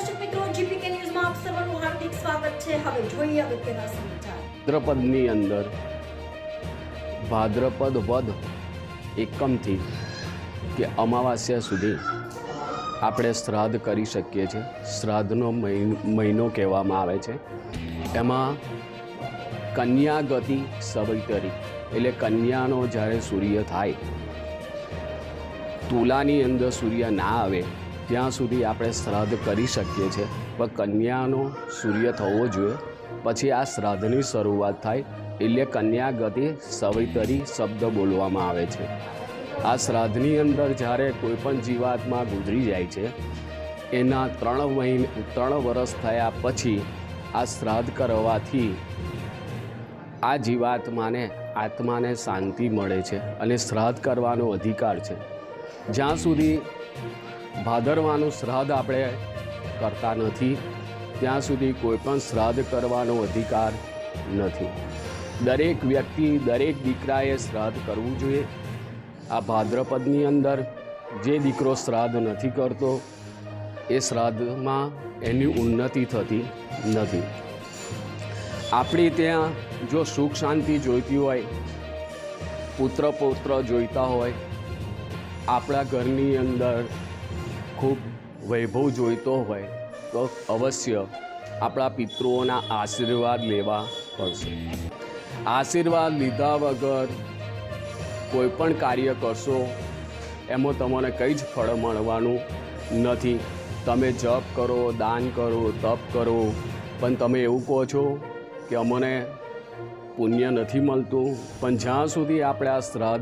દર્શક મિત્રો, જીપીકે ન્યૂઝમાં આપ સર્વનું હાર્દિક સ્વાગત છે। હવે જોઈએ અગત્યના સમાચાર। ભાદ્રપદની અંદર ભાદ્રપદ વદ એકમથી કે અમાવાસ્યા સુધી આપણે શ્રાદ્ધ કરી શકીએ છીએ। શ્રાદ્ધનો મહિનો કહેવામાં આવે છે। એમાં કન્યા ગતિ સવિતરી એટલે કન્યાનો જ્યારે સૂર્ય થાય, તુલાની અંદર સૂર્ય ના આવે ત્યાં સુધી આપણે શ્રાદ્ધ કરી શકીએ છીએ। પણ કન્યાનો સૂર્ય થવો જોઈએ, પછી આ શ્રાદ્ધની શરૂઆત થાય, એટલે કન્યા ગતિ સવિતરી શબ્દ બોલવામાં આવે છે। આ શ્રાદ્ધની અંદર જ્યારે કોઈ પણ જીવાત્મા ગુજરી જાય છે, એના 3 વર્ષ થયા પછી આ શ્રાદ્ધ કરવાથી આ જીવાત્માને આત્માને શાંતિ મળે છે અને શ્રાદ્ધ કરવાનો અધિકાર છે। જ્યાં સુધી ભાદરવાનું શ્રાદ્ધ આપણે કરતા નથી ત્યાં સુધી કોઈ પણ શ્રાદ્ધ કરવાનો અધિકાર નથી। દરેક વ્યક્તિ, દરેક દીકરાએ શ્રાદ્ધ કરવું જોઈએ। આ ભાદ્રપદની અંદર જે દીકરો શ્રાદ્ધ નથી કરતો એ શ્રાદ્ધમાં એની ઉન્નતિ થતી નથી। આપણી ત્યાં જો સુખ શાંતિ જોઈતી હોય, પુત્ર પૌત્ર જોઈતા હોય, આપણા ઘરની અંદર ખૂબ વૈભવ જોઈતો હોય તો અવશ્ય આપણા પિતૃઓના આશીર્વાદ લેવા પડશે। આશીર્વાદ લીધા વગર કોઈ પણ કાર્ય કરશો એમાં તમને કંઈ જ ફળ મળવાનું નથી। તમે જપ કરો, દાન કરો, તપ કરો, પણ તમે એવું કહો છો કે અમને પુણ્ય નથી મળતું। પણ જ્યાં સુધી આપણે આ શ્રાદ્ધ